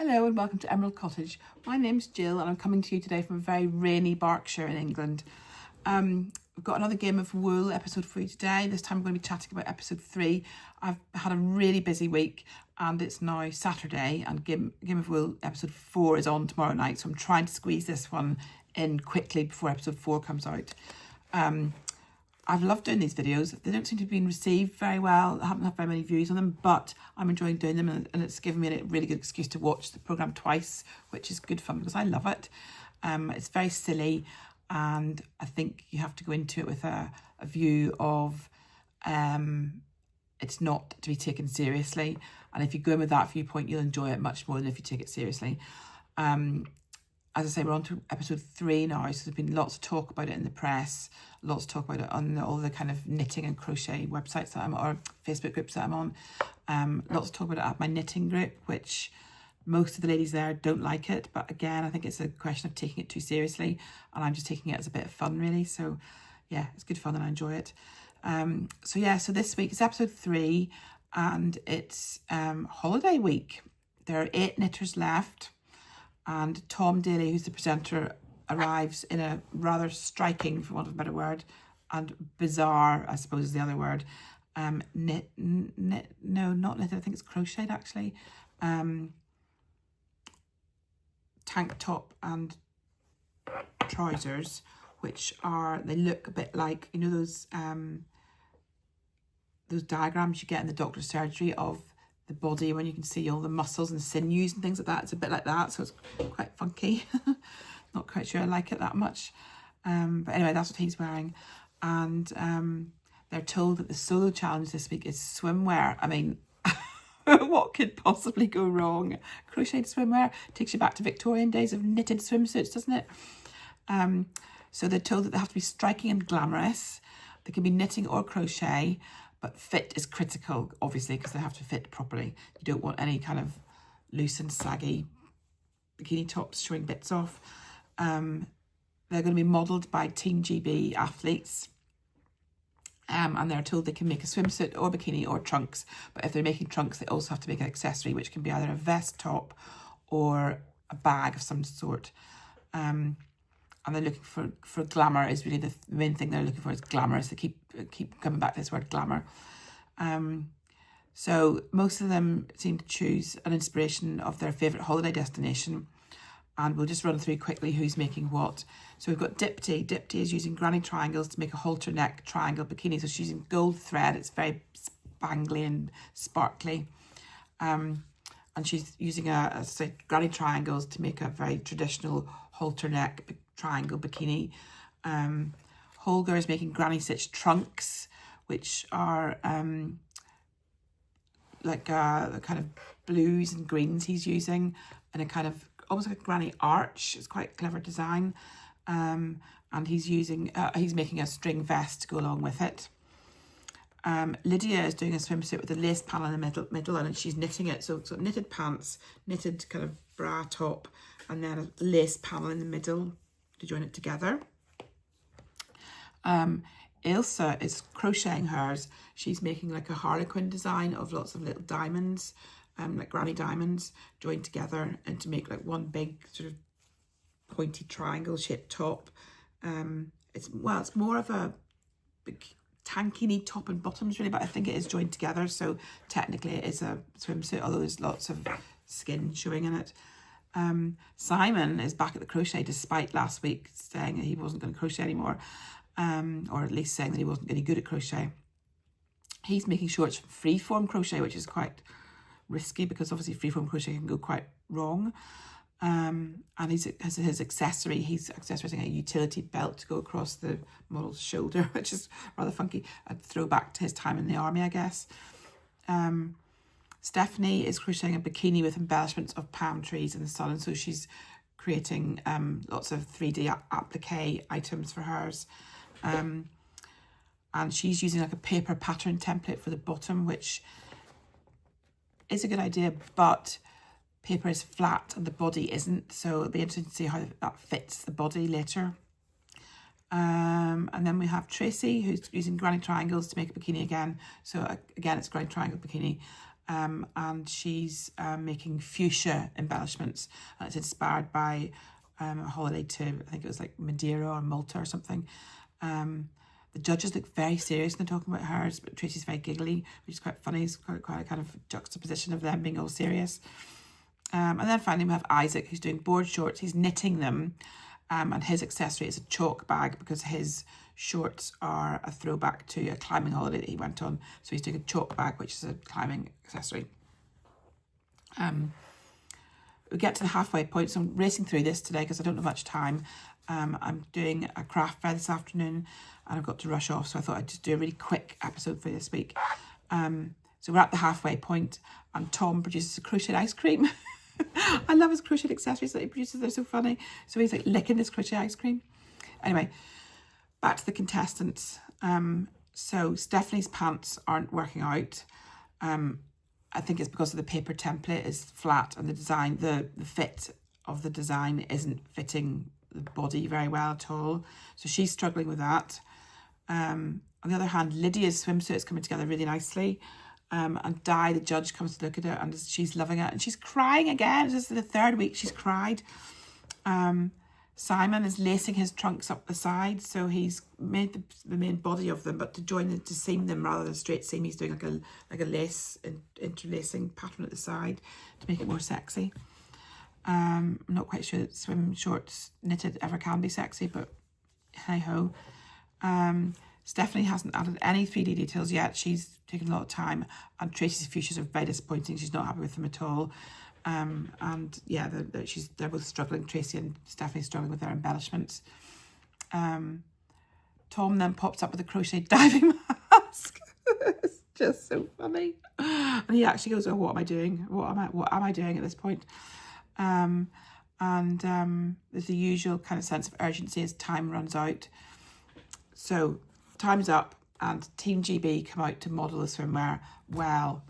Hello and welcome to Emerald Cottage. My name's Jill and I'm coming to you today from a very rainy Berkshire in England. We've got another Game of Wool episode for you today. This time we're going to be chatting about episode 3. I've had a really busy week and it's now Saturday and Game of Wool episode 4 is on tomorrow night. So I'm trying to squeeze this one in quickly before episode 4 comes out. I've loved doing these videos. They don't seem to be being received very well. I haven't had very many views on them, but I'm enjoying doing them and it's given me a really good excuse to watch the programme twice, which is good fun because I love it. It's very silly and I think you have to go into it with a view of it's not to be taken seriously. And if you go in with that viewpoint, you'll enjoy it much more than if you take it seriously. As I say, we're on to episode 3 now, so there's been lots of talk about it in the press, lots of talk about it on all the kind of knitting and crochet websites that I'm on, or Facebook groups that I'm on. Lots of talk about it at my knitting group, which most of the ladies there don't like it. But again, I think it's a question of taking it too seriously, and I'm just taking it as a bit of fun, really. So yeah, it's good fun and I enjoy it. So this week is episode 3, and it's holiday week. There are 8 knitters left. And Tom Daly, who's the presenter, arrives in a rather striking, for want of a better word, and bizarre, I suppose is the other word, not knitted, I think it's crocheted actually, tank top and trousers, which are, they look a bit like, you know, those diagrams you get in the doctor's surgery of the body when you can see all the muscles and sinews and things like that. It's a bit like that, so it's quite funky. Not quite sure I like it that much, but anyway, that's what he's wearing. And they're told that the solo challenge this week is swimwear. I mean, what could possibly go wrong? Crocheted swimwear takes you back to Victorian days of knitted swimsuits, doesn't it? So they're told that they have to be striking and glamorous. They can be knitting or crochet, but fit is critical, obviously, because they have to fit properly. You don't want any kind of loose and saggy bikini tops showing bits off. They're going to be modelled by Team GB athletes. And they're told they can make a swimsuit or bikini or trunks. But if they're making trunks, they also have to make an accessory, which can be either a vest top or a bag of some sort. And they're looking for glamour is really the main thing they're looking for is glamorous. They keep coming back to this word glamour. So most of them seem to choose an inspiration of their favourite holiday destination. And we'll just run through quickly who's making what. So we've got Dipty. Dipty is using granny triangles to make a halter neck triangle bikini. So she's using gold thread. It's very spangly and sparkly. And she's using granny triangles to make a very traditional halter neck triangle bikini. Holger is making granny stitch trunks, which are like the kind of blues and greens he's using, and a kind of almost like a granny arch. It's quite a clever design. And he's making a string vest to go along with it. Lydia is doing a swimsuit with a lace panel in the middle, and she's knitting it. So knitted pants, knitted kind of bra top, and then a lace panel in the middle to join it together. Ilse is crocheting hers. She's making like a harlequin design of lots of little diamonds, like granny diamonds, joined together and to make like one big sort of pointy triangle shaped top. It's more of a big tankini top and bottoms really, but I think it is joined together, so technically it is a swimsuit, although there's lots of skin showing in it. Simon is back at the crochet despite last week saying that he wasn't going to crochet anymore, or at least saying that he wasn't any good at crochet. He's making shorts from freeform crochet, which is quite risky because obviously freeform crochet can go quite wrong. And his accessory, he's accessorizing a utility belt to go across the model's shoulder, which is rather funky. A throwback to his time in the army, I guess. Stephanie is crocheting a bikini with embellishments of palm trees in the sun, and so she's creating lots of 3D applique items for hers. And she's using like a paper pattern template for the bottom, which is a good idea, but paper is flat and the body isn't, so it'll be interesting to see how that fits the body later. And then we have Tracy, who's using granny triangles to make a bikini again. So again, it's granny triangle bikini. and she's making fuchsia embellishments. And it's inspired by a holiday to, I think it was like Madeira or Malta or something. The judges look very serious when they're talking about hers, but Tracy's very giggly, which is quite funny. It's quite a kind of juxtaposition of them being all serious. And then finally we have Isaac, who's doing board shorts. He's knitting them, and his accessory is a chalk bag because his shorts are a throwback to a climbing holiday that he went on. So he's doing a chalk bag, which is a climbing accessory. We get to the halfway point, so I'm racing through this today because I don't have much time. I'm doing a craft fair this afternoon and I've got to rush off, so I thought I'd just do a really quick episode for this week. So we're at the halfway point and Tom produces a crochet ice cream. I love his crochet accessories that he produces, they're so funny. So he's like licking this crochet ice cream. Anyway, back to the contestants. So Stephanie's pants aren't working out. I think it's because of the paper template is flat and the design, the fit of the design isn't fitting the body very well at all. So she's struggling with that. On the other hand, Lydia's swimsuit is coming together really nicely. And Di, the judge, comes to look at it and she's loving it. And she's crying again. This is the third week she's cried. Simon is lacing his trunks up the side, so he's made the main body of them, but to seam them rather than straight seam, he's doing like a lace interlacing pattern at the side to make it more sexy. I'm not quite sure that swim shorts knitted ever can be sexy, but hey ho. Stephanie hasn't added any 3D details yet. She's taken a lot of time, and Tracy's fuchsias are very disappointing. She's not happy with them at all. And yeah, they're both struggling. Tracy and Stephanie struggling with their embellishments. Tom then pops up with a crochet diving mask. It's just so funny. And he actually goes, "Oh, what am I doing? What am I doing at this point?" There's the usual kind of sense of urgency as time runs out. So time's up, and Team GB come out to model the swimwear. Well,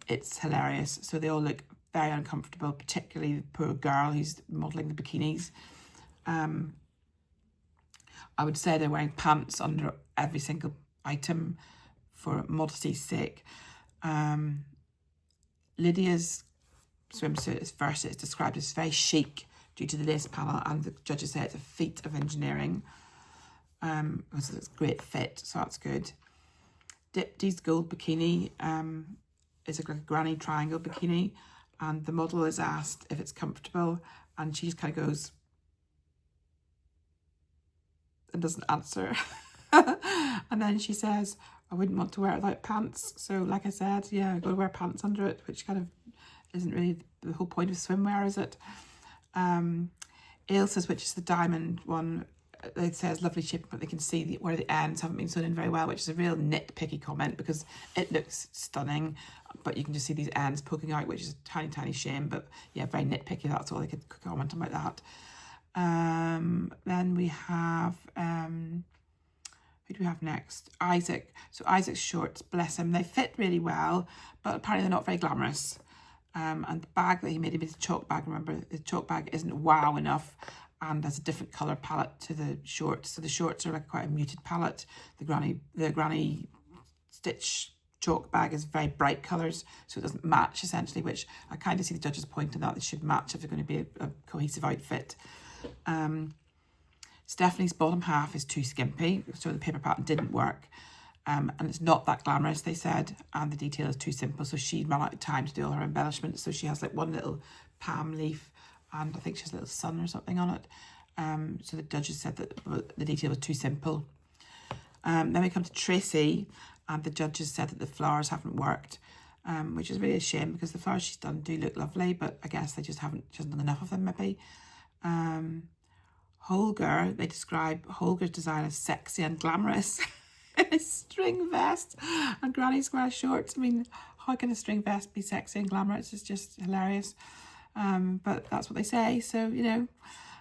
it's hilarious. So they all look very uncomfortable, particularly the poor girl who's modelling the bikinis. I would say they're wearing pants under every single item for modesty's sake. Lydia's swimsuit is described as very chic due to the lace panel, and the judges say it's a feat of engineering. Because it's a great fit, so that's good. Dipty's gold bikini is like a granny triangle bikini, and the model is asked if it's comfortable, and she just kind of goes and doesn't answer. And then she says, "I wouldn't want to wear it without pants." So like I said, yeah, I've got to wear pants under it, which kind of isn't really the whole point of swimwear, is it? Ailsa's, which is the diamond one, it says lovely shape, but they can see where the ends haven't been sewn in very well, which is a real nitpicky comment because it looks stunning, but you can just see these ends poking out, which is a tiny shame. But yeah, very nitpicky. That's all I could comment about that. Then we have who do we have next? Isaac. So Isaac's shorts, bless him, they fit really well, but apparently they're not very glamorous. And the bag that he made is a chalk bag. Remember, the chalk bag isn't wow enough, and has a different colour palette to the shorts. So the shorts are like quite a muted palette. The granny stitch chalk bag is very bright colours, so it doesn't match essentially, which I kind of see the judges' point on that. They should match if they're going to be a cohesive outfit. Stephanie's bottom half is too skimpy, so the paper pattern didn't work. And it's not that glamorous, they said, and the detail is too simple, so she'd run out of time to do all her embellishments. So she has like one little palm leaf, and I think she has a little sun or something on it. So the judges said that the detail was too simple. Then we come to Tracy, and the judges said that the flowers haven't worked, which is really a shame because the flowers she's done do look lovely, but I guess she hasn't done enough of them maybe. Holger, they describe Holger's design as sexy and glamorous. A string vest and granny square shorts. I mean, how can a string vest be sexy and glamorous? It's just hilarious. But that's what they say, so you know.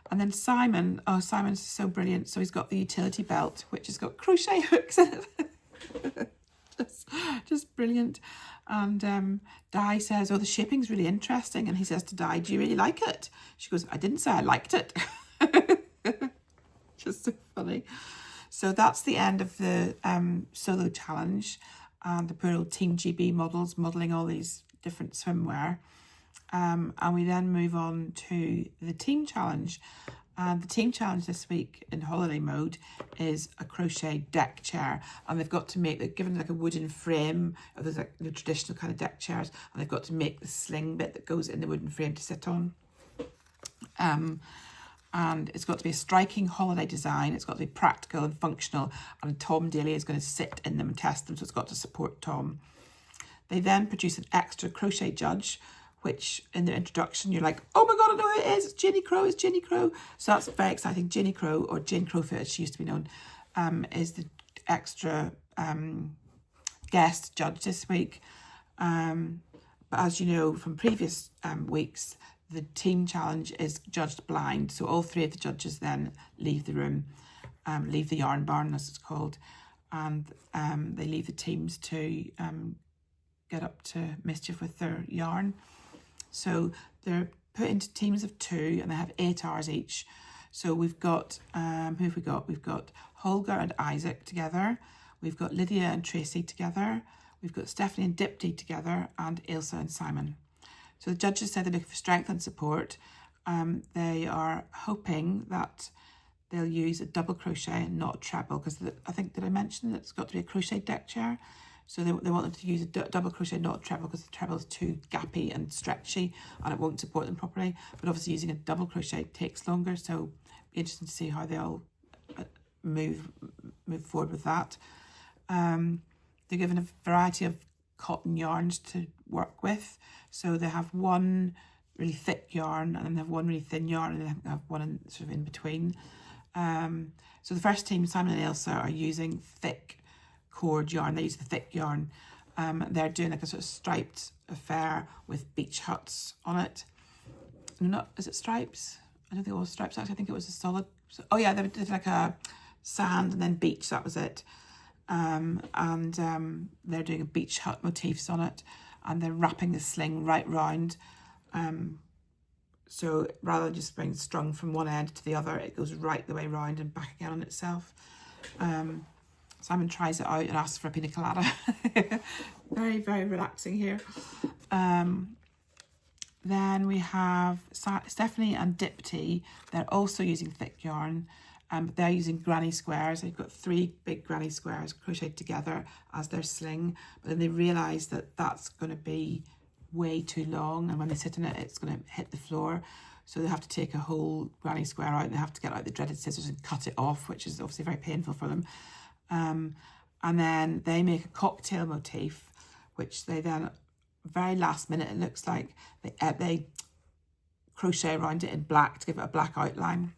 And then Simon, Simon's so brilliant. So he's got the utility belt, which has got crochet hooks in it. just brilliant. And Di says, "Oh, the shaping's really interesting." And he says to Di, "Do you really like it?" She goes, "I didn't say I liked it." Just so funny. So that's the end of the solo challenge, and the poor old Team GB models modelling all these different swimwear. And we then move on to the team challenge. And the team challenge this week in holiday mode is a crochet deck chair. And they've got to make, they're given like a wooden frame, or there's like the traditional kind of deck chairs, and they've got to make the sling bit that goes in the wooden frame to sit on. And it's got to be a striking holiday design. It's got to be practical and functional. And Tom Daly is going to sit in them and test them, so it's got to support Tom. They then produce an extra crochet judge, which in the introduction you're like, oh my god, I know who it is, it's Ginny Crow, it's Ginny Crow. So that's very exciting. Ginny Crow, or Jane Crowfoot as she used to be known, is the extra guest judge this week. But as you know from previous weeks, the team challenge is judged blind. So all three of the judges then leave the room, leave the yarn barn as it's called, and they leave the teams to get up to mischief with their yarn. So they're put into teams of 2 and they have 8 hours each. So we've got, who have we got? We've got Holger and Isaac together. We've got Lydia and Tracy together. We've got Stephanie and Dipti together, and Ailsa and Simon. So the judges said they're looking for strength and support. They are hoping that they'll use a double crochet and not a treble, because I think, did I mention that it's got to be a crochet deck chair? So they want them to use a double crochet, not a treble, because the treble is too gappy and stretchy and it won't support them properly. But obviously using a double crochet takes longer, so it'll be interesting to see how they'll move forward with that. They're given a variety of cotton yarns to work with. So they have one really thick yarn, and then they have one really thin yarn, and then they have one sort of in between. So the first team, Simon and Ailsa, are using thick cord yarn. They use the thick yarn. They're doing like a sort of striped affair with beach huts on it. No, is it stripes? I don't think it was stripes, actually. I think it was a solid. Oh yeah, they did like a sand and then beach, that was it. They're doing a beach hut motifs on it, and they're wrapping the sling right round. So rather than just being strung from one end to the other, it goes right the way round and back again on itself. Simon tries it out and asks for a pina colada. Very, very relaxing here. Then we have Stephanie and Dipti. They're also using thick yarn. But they're using granny squares. They've got 3 big granny squares crocheted together as their sling. But then they realise that that's going to be way too long, and when they sit in it, it's going to hit the floor. So they have to take a whole granny square out, and they have to get out the dreaded scissors and cut it off, which is obviously very painful for them. And then they make a cocktail motif, which they then, very last minute, it looks like, they crochet around it in black to give it a black outline.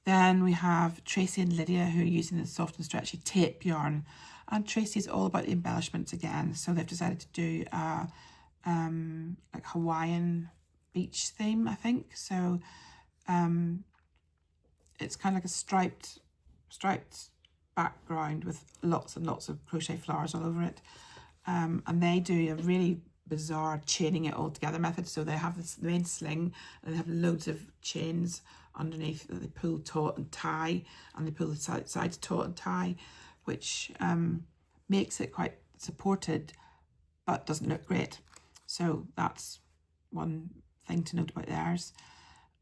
Then we have Tracy and Lydia, who are using the soft and stretchy tape yarn, and Tracy's all about the embellishments again. So they've decided to do a like Hawaiian beach theme, I think. So it's kind of like a striped background with lots and lots of crochet flowers all over it. And they do a really bizarre chaining it all together method. So they have this main sling, and they have loads of chains underneath that they pull taut and tie, and they pull the sides taut and tie, which makes it quite supported but doesn't look great. So that's one thing to note about theirs.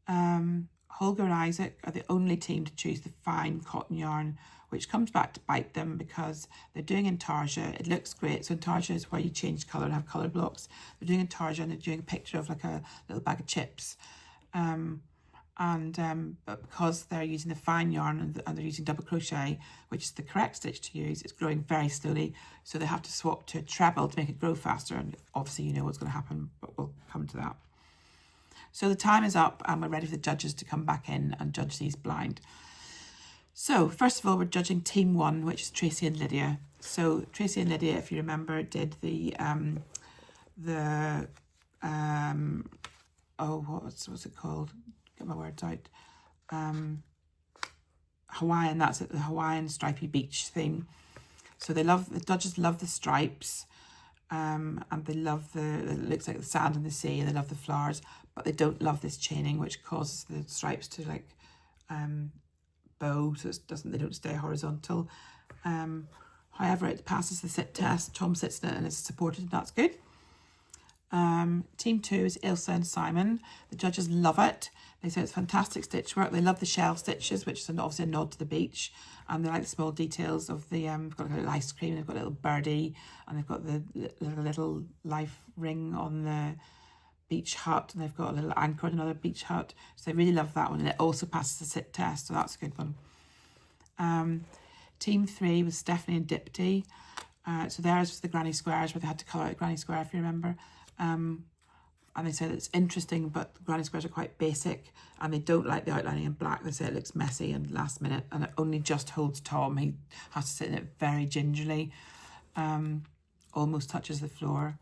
Holger and Isaac are the only team to choose the fine cotton yarn, which comes back to bite them because they're doing intarsia. It looks great. So intarsia is where you change colour and have colour blocks. They're doing intarsia, and they're doing a picture of like a little bag of chips. But because they're using the fine yarn and they're using double crochet, which is the correct stitch to use, it's growing very slowly. So they have to swap to a treble to make it grow faster. And obviously you know what's going to happen, but we'll come to that. So the time is up, and we're ready for the judges to come back in and judge these blind. So first of all, we're judging team 1, which is Tracy and Lydia. So Tracy and Lydia, if you remember, did what's it called? Get my words out. Hawaiian, that's it, the Hawaiian stripy beach theme. So the judges love the stripes, and they love it looks like the sand and the sea, and they love the flowers, but they don't love this chaining, which causes the stripes to bow, so they don't stay horizontal. However, it passes the sit test. Tom sits in it and is supported, and that's good. Team 2 is Ilse and Simon. The judges love it. They say it's fantastic stitch work. They love the shell stitches, which is obviously a nod to the beach, and they like the small details of the they've got a little ice cream, they've got a little birdie, and they've got the little life ring on the beach hut, and they've got a little anchor on another beach hut. So they really love that one, and it also passes the sit test, so that's a good one. Team 3 was Stephanie and Dipty. So theirs was the granny squares, where they had to colour out granny square, if you remember. And they said it's interesting, but the granny squares are quite basic, and they don't like the outlining in black. They say it looks messy and last minute, and it only just holds Tom. He has to sit in it very gingerly, almost touches the floor.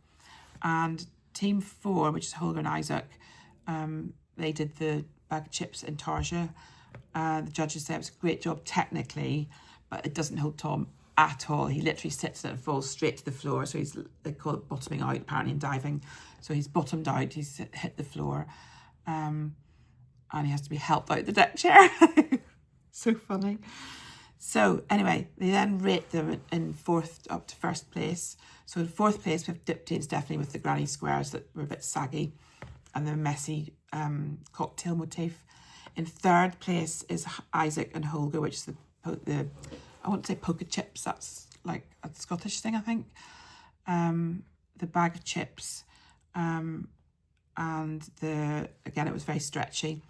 And Team 4, which is Holger and Isaac, they did the bag of chips in Tarja. The judges say it was a great job technically, but it doesn't hold Tom at all. He literally sits in it and falls straight to the floor. So they call it bottoming out apparently in diving. So he's bottomed out, he's hit the floor, and he has to be helped out the deck chair. So funny. So anyway, they then rate them in 4th up to 1st place. So in 4th place we have Dipty and Stephanie with the granny squares that were a bit saggy and the messy cocktail motif. In 3rd place is Isaac and Holger, which is the I want to say polka chips. That's like a Scottish thing, I think. The bag of chips, and again it was very stretchy.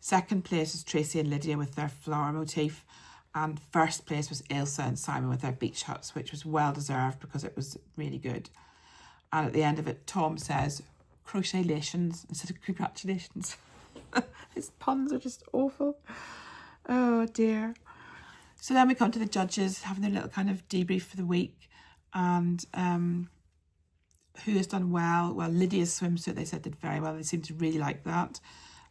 2nd place was Tracy and Lydia with their flower motif, and 1st place was Ilse and Simon with their beach huts, which was well deserved because it was really good. And at the end of it, Tom says crochetlations instead of congratulations. His puns are just awful. Oh dear. So then we come to the judges having their little kind of debrief for the week, and who has done well? Well, Lydia's swimsuit, they said, did very well. They seemed to really like that.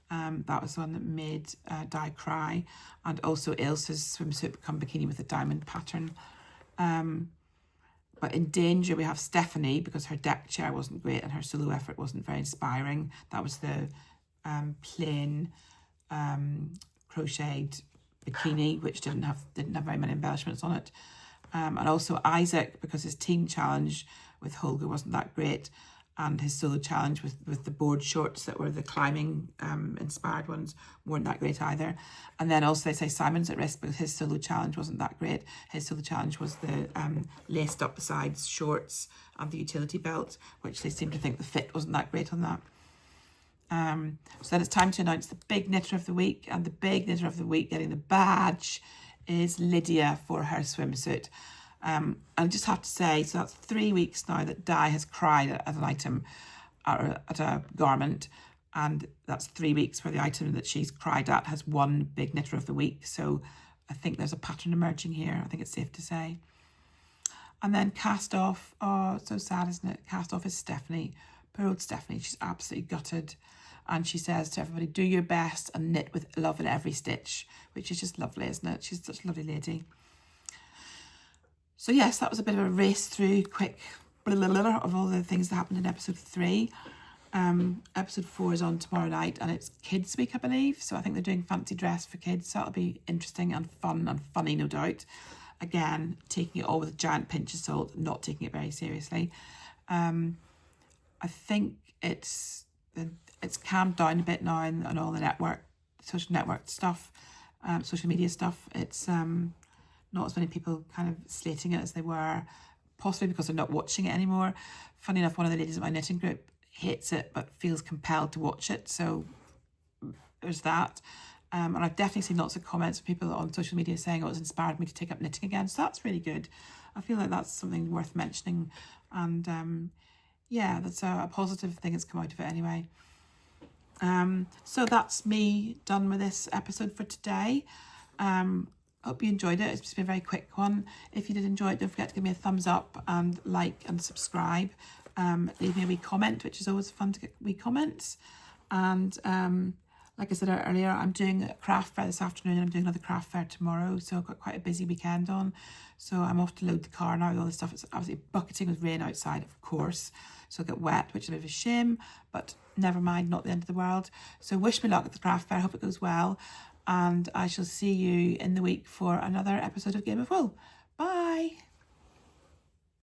That was the one that made Di cry, and also Ilse's swimsuit become bikini with a diamond pattern. But in danger, we have Stephanie, because her deck chair wasn't great and her solo effort wasn't very inspiring. That was the plain crocheted bikini, which didn't have very many embellishments on it. And also Isaac, because his team challenge with Holger wasn't that great, and his solo challenge with the board shorts that were the climbing inspired ones weren't that great either. And then also they say Simon's at risk because his solo challenge wasn't that great. His solo challenge was the laced up the sides shorts and the utility belt, which they seem to think the fit wasn't that great on that. So then it's time to announce the big knitter of the week, and the big knitter of the week getting the badge is Lydia for her swimsuit. I just have to say, so that's 3 weeks now that Di has cried at an item, at a garment, and that's 3 weeks where the item that she's cried at has won big knitter of the week. So I think there's a pattern emerging here. I think it's safe to say. And then Cast Off, oh, it's so sad, isn't it? Cast Off is Stephanie. Poor old Stephanie, she's absolutely gutted. And she says to everybody, do your best and knit with love in every stitch, which is just lovely, isn't it? She's such a lovely lady. So yes, that was a bit of a race through quick of all the things that happened in episode 3. Episode 4 is on tomorrow night, and it's Kids Week, I believe. So I think they're doing fancy dress for kids. So that'll be interesting and fun and funny, no doubt. Again, taking it all with a giant pinch of salt, not taking it very seriously. I think it's calmed down a bit now, and all the social network stuff, social media stuff. It's not as many people kind of slating it as they were, possibly because they're not watching it anymore. Funny enough, one of the ladies in my knitting group hates it but feels compelled to watch it, so there's that. And I've definitely seen lots of comments from people on social media saying it's inspired me to take up knitting again, so that's really good. I feel like that's something worth mentioning, and yeah, that's a positive thing that's come out of it anyway. So that's me done with this episode for today. Hope you enjoyed it. It's just been a very quick one. If you did enjoy it, don't forget to give me a thumbs up and like and subscribe. Leave me a wee comment, which is always fun to get wee comments. And like I said earlier, I'm doing a craft fair this afternoon, and I'm doing another craft fair tomorrow. So I've got quite a busy weekend on. So I'm off to load the car now with all this stuff. It's absolutely bucketing with rain outside, of course. So I'll get wet, which is a bit of a shame, but never mind, not the end of the world. So wish me luck at the craft fair. I hope it goes well. And I shall see you in the week for another episode of Game of Wool. Bye.